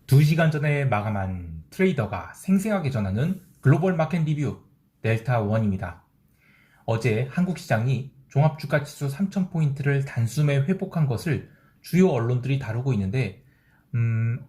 2시간 전에 마감한 트레이더가 생생하게 전하는 글로벌 마켓 리뷰 델타1입니다. 어제 한국 시장이 종합주가지수 3000포인트를 단숨에 회복한 것을 주요 언론들이 다루고 있는데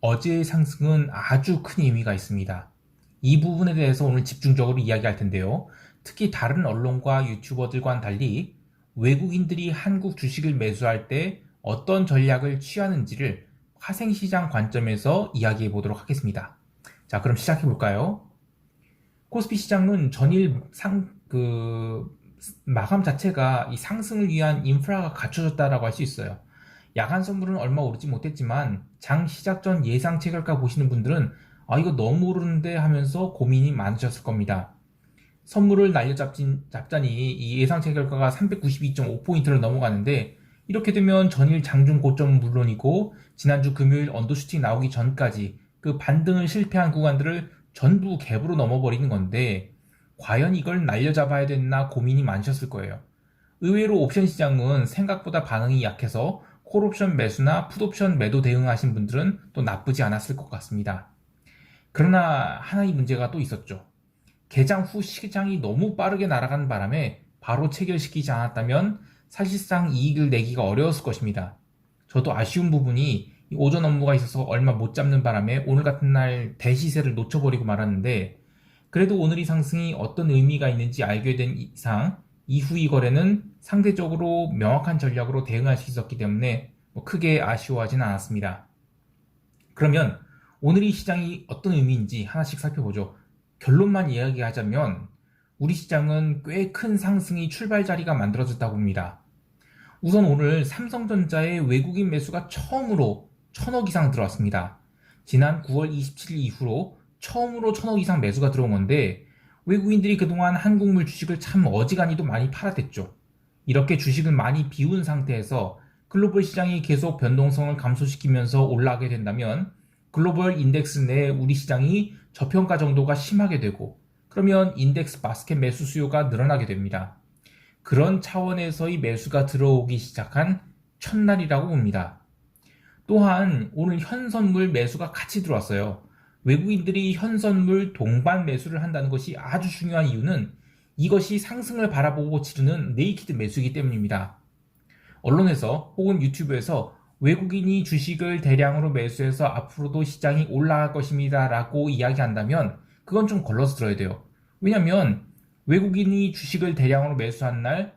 어제의 상승은 아주 큰 의미가 있습니다. 이 부분에 대해서 오늘 집중적으로 이야기할 텐데요. 특히 다른 언론과 유튜버들과는 달리 외국인들이 한국 주식을 매수할 때 어떤 전략을 취하는지를 화생시장 관점에서 이야기해 보도록 하겠습니다. 자, 그럼 시작해 볼까요? 코스피 시장은 전일 마감 자체가 이 상승을 위한 인프라가 갖춰졌다라고 할 수 있어요. 야간 선물은 얼마 오르지 못했지만 장 시작 전 예상 체결가 보시는 분들은 이거 너무 오르는데 하면서 고민이 많으셨을 겁니다. 선물을 날려잡자니 이 예상 체결가가 392.5포인트를 넘어가는데 이렇게 되면 전일 장중 고점은 물론이고 지난주 금요일 언더슈팅 나오기 전까지 그 반등을 실패한 구간들을 전부 갭으로 넘어버리는 건데 과연 이걸 날려잡아야 됐나 고민이 많으셨을 거예요. 의외로 옵션 시장은 생각보다 반응이 약해서 콜옵션 매수나 풋옵션 매도 대응하신 분들은 또 나쁘지 않았을 것 같습니다. 그러나 하나의 문제가 또 있었죠. 개장 후 시장이 너무 빠르게 날아가는 바람에 바로 체결시키지 않았다면 사실상 이익을 내기가 어려웠을 것입니다. 저도 아쉬운 부분이 오전 업무가 있어서 얼마 못 잡는 바람에 오늘 같은 날 대시세를 놓쳐버리고 말았는데 그래도 오늘의 상승이 어떤 의미가 있는지 알게 된 이상 이후 이 거래는 상대적으로 명확한 전략으로 대응할 수 있었기 때문에 크게 아쉬워하지는 않았습니다. 그러면 오늘의 시장이 어떤 의미인지 하나씩 살펴보죠. 결론만 이야기하자면 우리 시장은 꽤 큰 상승의 출발 자리가 만들어졌다고 봅니다. 우선 오늘 삼성전자의 외국인 매수가 처음으로 1000억 이상 들어왔습니다. 지난 9월 27일 이후로 처음으로 1000억 이상 매수가 들어온 건데 외국인들이 그동안 한국물 주식을 참 어지간히도 많이 팔아댔죠. 이렇게 주식을 많이 비운 상태에서 글로벌 시장이 계속 변동성을 감소시키면서 올라가게 된다면 글로벌 인덱스 내 우리 시장이 저평가 정도가 심하게 되고 그러면 인덱스 바스켓 매수 수요가 늘어나게 됩니다. 그런 차원에서의 매수가 들어오기 시작한 첫날이라고 봅니다. 또한 오늘 현선물 매수가 같이 들어왔어요. 외국인들이 현선물 동반 매수를 한다는 것이 아주 중요한 이유는 이것이 상승을 바라보고 지르는 네이키드 매수이기 때문입니다. 언론에서 혹은 유튜브에서 외국인이 주식을 대량으로 매수해서 앞으로도 시장이 올라갈 것입니다 라고 이야기한다면 그건 좀 걸러서 들어야 돼요. 왜냐면 외국인이 주식을 대량으로 매수한 날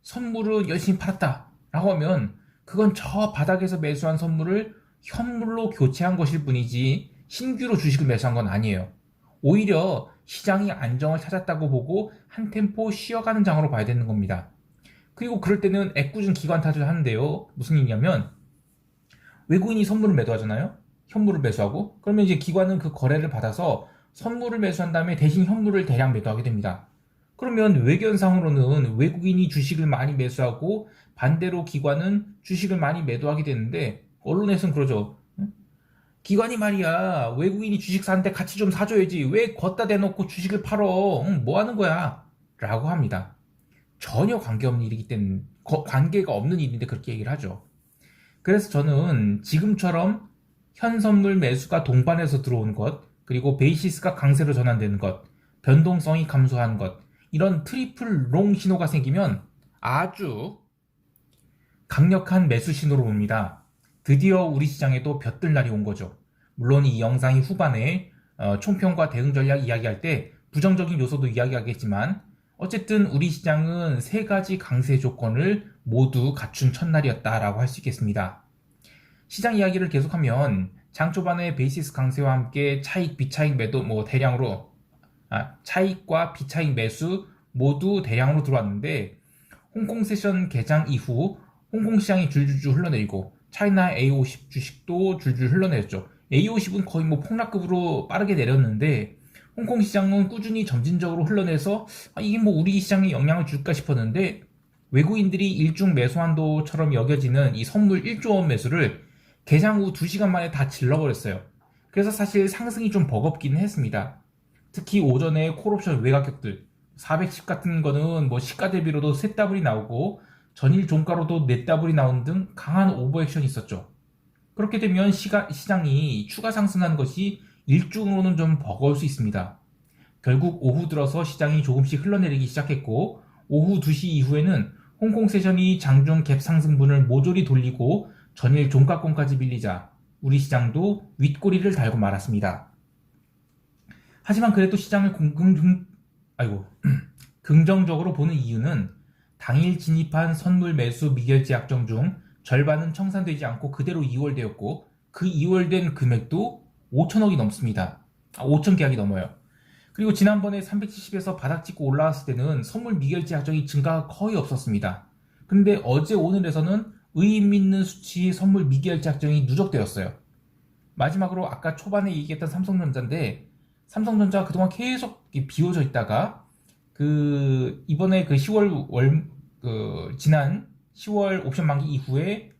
선물을 열심히 팔았다 라고 하면 그건 저 바닥에서 매수한 선물을 현물로 교체한 것일 뿐이지 신규로 주식을 매수한 건 아니에요. 오히려 시장이 안정을 찾았다고 보고 한 템포 쉬어가는 장으로 봐야 되는 겁니다. 그리고 그럴 때는 애꿎은 기관 탓을 하는데요. 무슨 얘기냐면 외국인이 선물을 매도하잖아요. 현물을 매수하고 그러면 이제 기관은 그 거래를 받아서 선물을 매수한 다음에 대신 현물을 대량 매도하게 됩니다. 그러면 외견상으로는 외국인이 주식을 많이 매수하고 반대로 기관은 주식을 많이 매도하게 되는데 언론에서는 그러죠. 기관이 말이야 외국인이 주식 사는데 같이 좀 사줘야지 왜 걷다 대놓고 주식을 팔어 뭐 하는 거야 라고 합니다. 전혀 관계없는 일이기 때문에 관계가 없는 일인데 그렇게 얘기를 하죠. 그래서 저는 지금처럼 현선물 매수가 동반해서 들어오는 것 그리고 베이시스가 강세로 전환되는 것 변동성이 감소하는 것 이런 트리플 롱 신호가 생기면 아주 강력한 매수 신호로 봅니다. 드디어 우리 시장에도 볕들 날이 온 거죠. 물론 이 영상이 후반에 총평과 대응 전략 이야기할 때 부정적인 요소도 이야기하겠지만 어쨌든 우리 시장은 세 가지 강세 조건을 모두 갖춘 첫날이었다라고 할 수 있겠습니다. 시장 이야기를 계속하면 장 초반에 베이시스 강세와 함께 차익, 비차익 매도 대량으로 차익과 비차익 매수 모두 대량으로 들어왔는데 홍콩 세션 개장 이후 홍콩 시장이 줄줄줄 흘러내리고 차이나 A50 주식도 줄줄 흘러내렸죠. A50은 거의 폭락급으로 빠르게 내렸는데 홍콩 시장은 꾸준히 점진적으로 흘러내서 이게 우리 시장에 영향을 줄까 싶었는데 외국인들이 일중 매수 한도처럼 여겨지는 이 선물 1조 원 매수를 개장 후 2시간 만에 다 질러버렸어요. 그래서 사실 상승이 좀 버겁긴 했습니다. 특히 오전에 콜옵션 외곽격들 410 같은 거는 시가 대비로도 3더블이 나오고 전일 종가로도 4더블이 나오는 등 강한 오버액션이 있었죠. 그렇게 되면 시장이 추가 상승하는 것이 일중으로는 좀 버거울 수 있습니다. 결국 오후 들어서 시장이 조금씩 흘러내리기 시작했고 오후 2시 이후에는 홍콩 세션이 장중 갭 상승분을 모조리 돌리고 전일 종가권까지 밀리자 우리 시장도 윗꼬리를 달고 말았습니다. 하지만 그래도 시장을 긍정적으로 보는 이유는 당일 진입한 선물 매수 미결제 약정 중 절반은 청산되지 않고 그대로 이월되었고 그 이월된 금액도 5천억이 넘습니다. 5천 계약이 넘어요. 그리고 지난번에 370에서 바닥 찍고 올라왔을 때는 선물 미결제 약정이 증가가 거의 없었습니다. 근데 어제 오늘에서는 의미 있는 수치의 선물 미결제 약정이 누적되었어요. 마지막으로 아까 초반에 얘기했던 삼성전자인데 삼성전자가 그동안 계속 비워져 있다가 이번에 10월 지난 10월 옵션 만기 이후에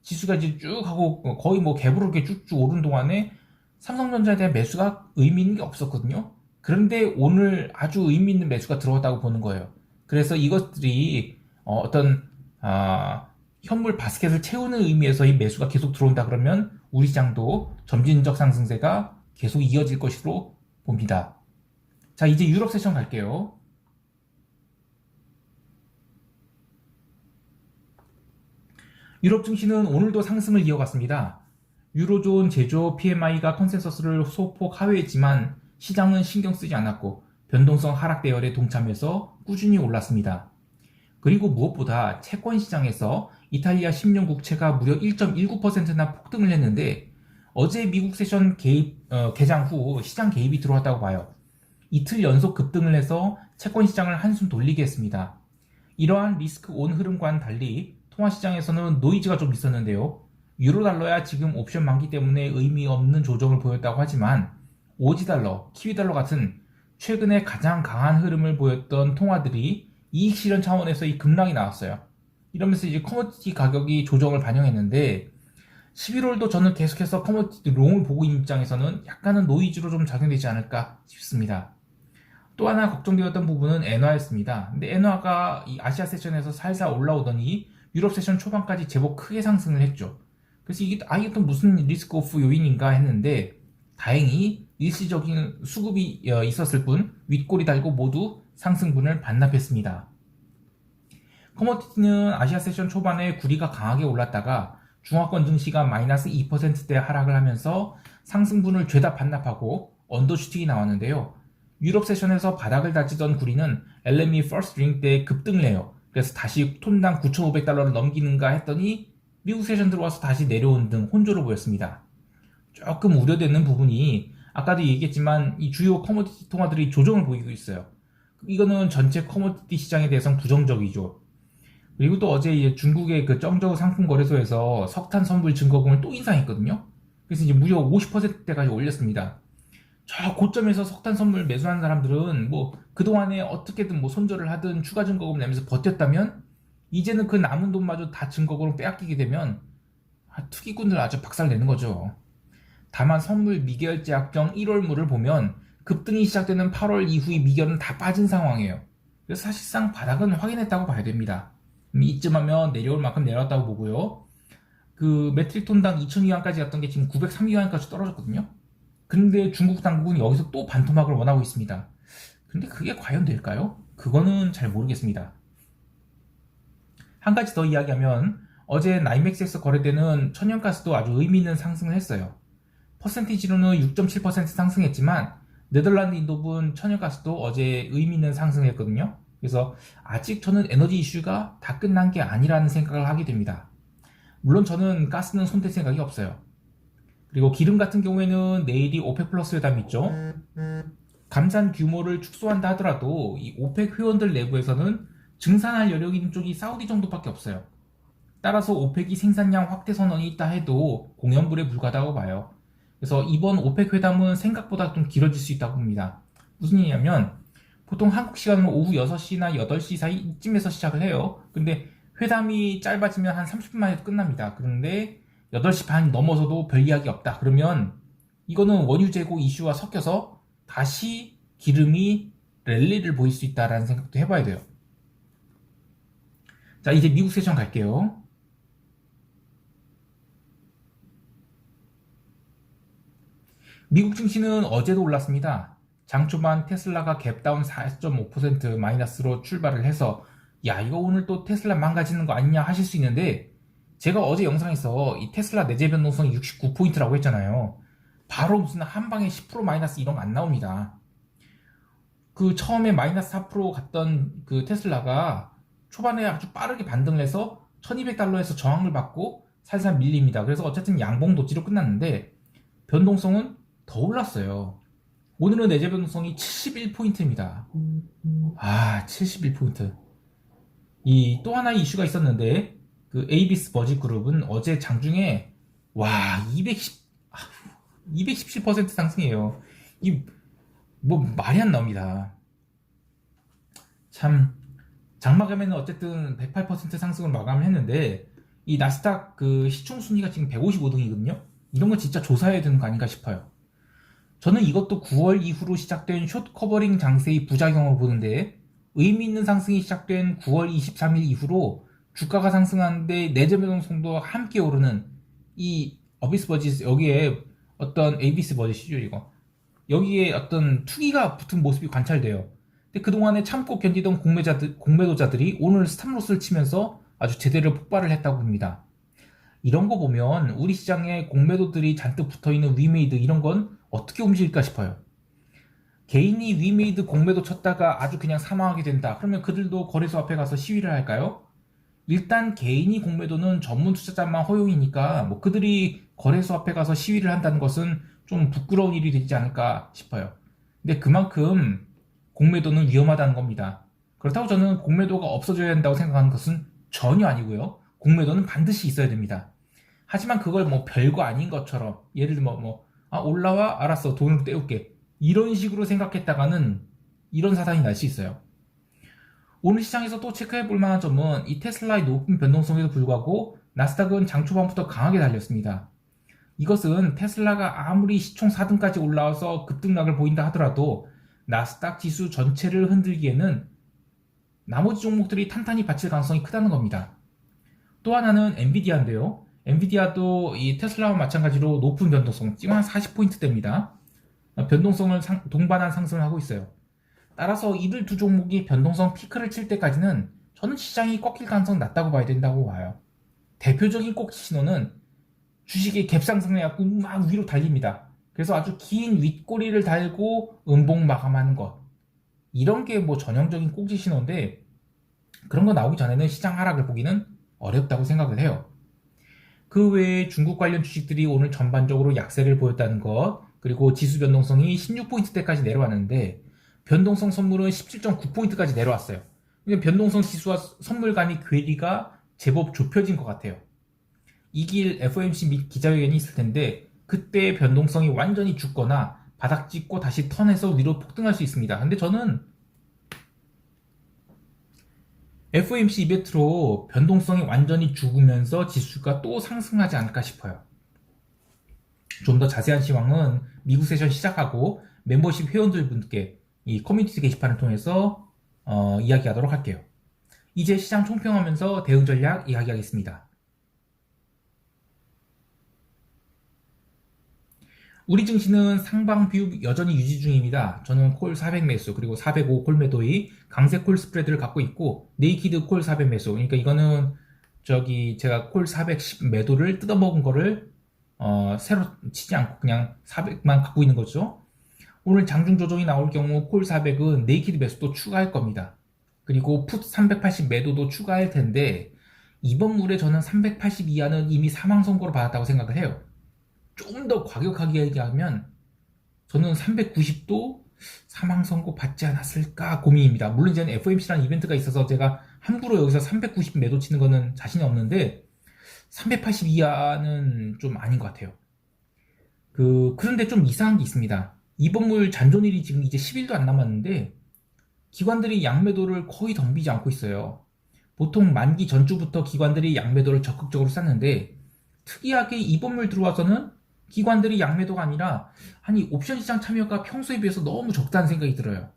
지수가 이제 쭉 하고 거의 뭐 갭으로 이렇게 쭉쭉 오른 동안에 삼성전자에 대한 매수가 의미 있는 게 없었거든요. 그런데 오늘 아주 의미 있는 매수가 들어왔다고 보는 거예요. 그래서 이것들이 현물 바스켓을 채우는 의미에서 이 매수가 계속 들어온다 그러면 우리 시장도 점진적 상승세가 계속 이어질 것으로 봅니다. 자, 이제 유럽 세션 갈게요. 유럽 증시는 오늘도 상승을 이어갔습니다. 유로존 제조 PMI가 컨센서스를 소폭 하회했지만 시장은 신경 쓰지 않았고 변동성 하락 대열에 동참해서 꾸준히 올랐습니다. 그리고 무엇보다 채권 시장에서 이탈리아 10년 국채가 무려 1.19%나 폭등을 했는데 어제 미국 세션 개장 후 시장 개입이 들어왔다고 봐요. 이틀 연속 급등을 해서 채권 시장을 한숨 돌리게 했습니다. 이러한 리스크 온 흐름과는 달리 통화시장에서는 노이즈가 좀 있었는데요. 유로달러야 지금 옵션 만기 때문에 의미 없는 조정을 보였다고 하지만 오지달러, 키위달러 같은 최근에 가장 강한 흐름을 보였던 통화들이 이익 실현 차원에서 이 급락이 나왔어요. 이러면서 이제 커머디티 가격이 조정을 반영했는데 11월도 저는 계속해서 커머디티 롱을 보고 있는 입장에서는 약간은 노이즈로 좀 작용되지 않을까 싶습니다. 또 하나 걱정되었던 부분은 엔화였습니다. 근데 엔화가 이 아시아 세션에서 살살 올라오더니 유럽 세션 초반까지 제법 크게 상승을 했죠. 그래서 이게 또 무슨 리스크 오프 요인인가 했는데 다행히 일시적인 수급이 있었을 뿐 윗꼬리 달고 모두 상승분을 반납했습니다. 커머디티는 아시아 세션 초반에 구리가 강하게 올랐다가 중화권 증시가 마이너스 2%대 하락을 하면서 상승분을 죄다 반납하고 언더슈팅이 나왔는데요. 유럽 세션에서 바닥을 다지던 구리는 LME 퍼스트 링 때 급등을 해요. 그래서 다시 톤당 9,500달러를 넘기는가 했더니 미국 세션 들어와서 다시 내려온 등 혼조를 보였습니다. 조금 우려되는 부분이 아까도 얘기했지만 이 주요 커머디티 통화들이 조정을 보이고 있어요. 이거는 전체 커머디티 시장에 대해서는 부정적이죠. 그리고 또 어제 중국의 정저우 상품거래소에서 석탄 선불 증거금을 또 인상했거든요. 그래서 이제 무려 50%대까지 올렸습니다. 저 고점에서 석탄 선물 매수한 사람들은 그동안에 어떻게든 손절을 하든 추가 증거금 내면서 버텼다면 이제는 그 남은 돈마저 다 증거금으로 빼앗기게 되면 투기꾼들 아주 박살내는 거죠. 다만 선물 미결제 약정 1월물을 보면 급등이 시작되는 8월 이후의 미결은 다 빠진 상황이에요. 그래서 사실상 바닥은 확인했다고 봐야 됩니다. 이쯤 하면 내려올 만큼 내려왔다고 보고요. 메트릭 톤당 2,000위안까지 갔던 게 지금 903위안까지 떨어졌거든요. 근데 중국 당국은 여기서 또 반토막을 원하고 있습니다. 근데 그게 과연 될까요? 그거는 잘 모르겠습니다. 한 가지 더 이야기하면 어제 나이맥스에서 거래되는 천연가스도 아주 의미 있는 상승을 했어요. 퍼센티지로는 6.7% 상승했지만 네덜란드 인도분 천연가스도 어제 의미 있는 상승을 했거든요. 그래서 아직 저는 에너지 이슈가 다 끝난 게 아니라는 생각을 하게 됩니다. 물론 저는 가스는 손댈 생각이 없어요. 그리고 기름 같은 경우에는 내일이 오펙 플러스 회담이 있죠. 감산 규모를 축소한다 하더라도 이 오펙 회원들 내부에서는 증산할 여력 있는 쪽이 사우디 정도밖에 없어요. 따라서 오펙이 생산량 확대 선언이 있다 해도 공연불에 불과하다고 봐요. 그래서 이번 오펙 회담은 생각보다 좀 길어질 수 있다고 봅니다. 무슨 얘기냐면 보통 한국 시간으로 오후 6시나 8시 사이 이쯤에서 시작을 해요. 근데 회담이 짧아지면 한 30분 만에 끝납니다. 그런데 8시 반 넘어서도 별 이야기 없다. 그러면 이거는 원유 재고 이슈와 섞여서 다시 기름이 랠리를 보일 수 있다라는 생각도 해봐야 돼요. 자, 이제 미국 세션 갈게요. 미국 증시는 어제도 올랐습니다. 장 초반 테슬라가 갭다운 4.5% 마이너스로 출발을 해서 야 이거 오늘 또 테슬라 망가지는 거 아니냐 하실 수 있는데 제가 어제 영상에서 이 테슬라 내재 변동성이 69포인트라고 했잖아요. 바로 무슨 한 방에 10% 마이너스 이런 거 안 나옵니다. 그 처음에 마이너스 4% 갔던 그 테슬라가 초반에 아주 빠르게 반등을 해서 1200달러에서 저항을 받고 살살 밀립니다. 그래서 어쨌든 양봉 도지로 끝났는데 변동성은 더 올랐어요. 오늘은 내재 변동성이 71포인트입니다. 71포인트. 이 또 하나의 이슈가 있었는데 그 에이비스 버직 그룹은 어제 장중에 와 217% 상승해요. 이 뭐 말이 안 나옵니다. 참 장마감에는 어쨌든 108% 상승을 마감을 했는데 이 나스닥 그 시총 순위가 지금 155등이거든요. 이런 거 진짜 조사해야 되는 거 아닌가 싶어요. 저는 이것도 9월 이후로 시작된 숏 커버링 장세의 부작용으로 보는데 의미 있는 상승이 시작된 9월 23일 이후로 주가가 상승하는데 내재 변동성도 함께 오르는 이 어비스 버짓 여기에 어떤 에이비스 버짓이죠 이거 여기에 어떤 투기가 붙은 모습이 관찰돼요. 근데 그동안에 참고 견디던 공매도자들이 오늘 스탑로스를 치면서 아주 제대로 폭발을 했다고 봅니다. 이런 거 보면 우리 시장에 공매도들이 잔뜩 붙어있는 위메이드 이런 건 어떻게 움직일까 싶어요. 개인이 위메이드 공매도 쳤다가 아주 그냥 사망하게 된다. 그러면 그들도 거래소 앞에 가서 시위를 할까요? 일단 개인이 공매도는 전문 투자자만 허용이니까 뭐 그들이 거래소 앞에 가서 시위를 한다는 것은 좀 부끄러운 일이 되지 않을까 싶어요. 근데 그만큼 공매도는 위험하다는 겁니다. 그렇다고 저는 공매도가 없어져야 한다고 생각하는 것은 전혀 아니고요. 공매도는 반드시 있어야 됩니다. 하지만 그걸 뭐 별거 아닌 것처럼 예를 들면 올라와 알았어 돈으로 때울게 이런 식으로 생각했다가는 이런 사단이 날 수 있어요. 오늘 시장에서 또 체크해 볼 만한 점은 이 테슬라의 높은 변동성에도 불구하고 나스닥은 장 초반부터 강하게 달렸습니다. 이것은 테슬라가 아무리 시총 4등까지 올라와서 급등락을 보인다 하더라도 나스닥 지수 전체를 흔들기에는 나머지 종목들이 탄탄히 받칠 가능성이 크다는 겁니다. 또 하나는 엔비디아인데요. 엔비디아도 이 테슬라와 마찬가지로 높은 변동성, 지금 한 40포인트대입니다. 변동성을 동반한 상승을 하고 있어요. 따라서 이들 두 종목이 변동성 피크를 칠 때까지는 저는 시장이 꺾일 가능성이 낮다고 봐야 된다고 봐요. 대표적인 꼭지 신호는 주식이 갭상승을 해갖고 막 위로 달립니다. 그래서 아주 긴 윗꼬리를 달고 음봉 마감하는 것. 이런 게 뭐 전형적인 꼭지 신호인데 그런 거 나오기 전에는 시장 하락을 보기는 어렵다고 생각을 해요. 그 외에 중국 관련 주식들이 오늘 전반적으로 약세를 보였다는 것, 그리고 지수 변동성이 16포인트대까지 내려왔는데 변동성 선물은 17.9포인트까지 내려왔어요. 변동성 지수와 선물 간의 괴리가 제법 좁혀진 것 같아요. 이길 FOMC 및 기자회견이 있을 텐데 그때 변동성이 완전히 죽거나 바닥 찍고 다시 턴해서 위로 폭등할 수 있습니다. 근데 저는 FOMC 이벤트로 변동성이 완전히 죽으면서 지수가 또 상승하지 않을까 싶어요. 좀 더 자세한 시황은 미국 세션 시작하고 멤버십 회원들분께 이 커뮤니티 게시판을 통해서 이야기하도록 할게요. 이제 시장 총평하면서 대응 전략 이야기하겠습니다. 우리 증시는 상방 비율 여전히 유지 중입니다. 저는 콜 400 매수 그리고 405 콜 매도의 강세 콜 스프레드를 갖고 있고 네이키드 콜 400 매수. 그러니까 이거는 제가 콜 410 매도를 뜯어먹은 거를 새로 치지 않고 그냥 400만 갖고 있는 거죠. 오늘 장중 조정이 나올 경우 콜 400은 네이키드 매수도 추가할 겁니다. 그리고 풋 380 매도도 추가할 텐데 이번 물에 저는 380 이하는 이미 사망 선고를 받았다고 생각을 해요. 좀 더 과격하게 얘기하면 저는 390도 사망 선고 받지 않았을까 고민입니다. 물론 이제는 FOMC라는 이벤트가 있어서 제가 함부로 여기서 390 매도 치는 거는 자신이 없는데 380 이하는 좀 아닌 것 같아요. 그런데 좀 이상한 게 있습니다. 이번 물 잔존일이 지금 이제 10일도 안 남았는데 기관들이 양매도를 거의 덤비지 않고 있어요. 보통 만기 전주부터 기관들이 양매도를 적극적으로 쌌는데 특이하게 이번 물 들어와서는 기관들이 양매도가 아니라 아니 옵션 시장 참여가 평소에 비해서 너무 적다는 생각이 들어요.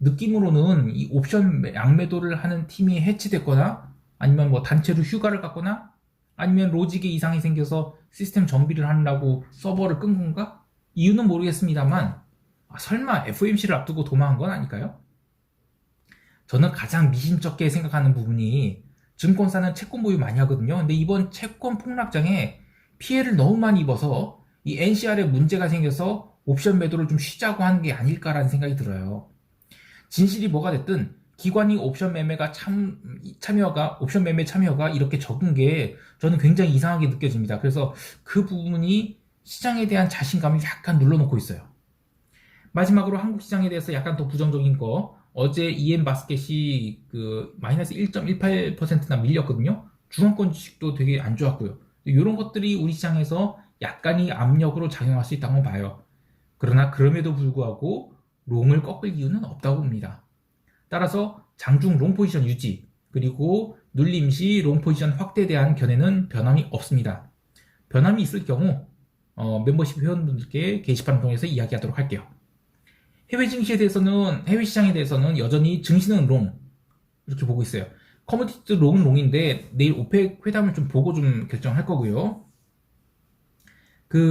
느낌으로는 이 옵션 양매도를 하는 팀이 해치됐거나 아니면 뭐 단체로 휴가를 갔거나 아니면 로직에 이상이 생겨서 시스템 정비를 하느라고 서버를 끈 건가? 이유는 모르겠습니다만 설마 FOMC를 앞두고 도망한 건 아닐까요? 저는 가장 미심쩍게 생각하는 부분이 증권사는 채권 보유 많이 하거든요. 근데 이번 채권 폭락장에 피해를 너무 많이 입어서 이 NCR에 문제가 생겨서 옵션 매도를 좀 쉬자고 하는 게 아닐까라는 생각이 들어요. 진실이 뭐가 됐든 기관이 옵션 매매 참여가 이렇게 적은 게 저는 굉장히 이상하게 느껴집니다. 그래서 그 부분이 시장에 대한 자신감을 약간 눌러놓고 있어요. 마지막으로 한국 시장에 대해서 약간 더 부정적인 거, 어제 EM 바스켓이 그 마이너스 1.18%나 밀렸거든요. 중앙권 주식도 되게 안 좋았고요. 이런 것들이 우리 시장에서 약간의 압력으로 작용할 수 있다고 봐요. 그러나 그럼에도 불구하고 롱을 꺾을 이유는 없다고 봅니다. 따라서 장중 롱 포지션 유지, 그리고 눌림 시 롱 포지션 확대에 대한 견해는 변함이 없습니다. 변함이 있을 경우 멤버십 회원분들께 게시판을 통해서 이야기하도록 할게요. 해외 시장에 대해서는 여전히 증시는 롱 이렇게 보고 있어요. 커머디티도 롱은 롱인데 내일 오펙 회담을 좀 보고 좀 결정할 거고요.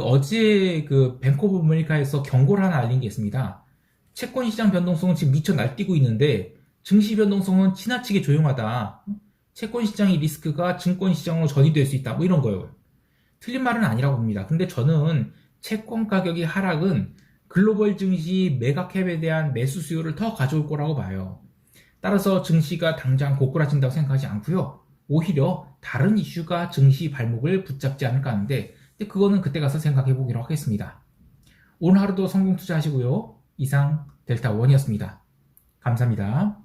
어제 뱅크 오브 아메리카에서 경고를 하나 알린 게 있습니다. 채권 시장 변동성은 지금 미쳐 날뛰고 있는데 증시 변동성은 지나치게 조용하다. 채권 시장의 리스크가 증권 시장으로 전이될 수 있다. 뭐 이런 거예요. 틀린 말은 아니라고 봅니다. 근데 저는 채권 가격의 하락은 글로벌 증시 메가캡에 대한 매수 수요를 더 가져올 거라고 봐요. 따라서 증시가 당장 고꾸라진다고 생각하지 않고요. 오히려 다른 이슈가 증시 발목을 붙잡지 않을까 하는데 그거는 그때 가서 생각해 보기로 하겠습니다. 오늘 하루도 성공 투자하시고요. 이상 델타원이었습니다. 감사합니다.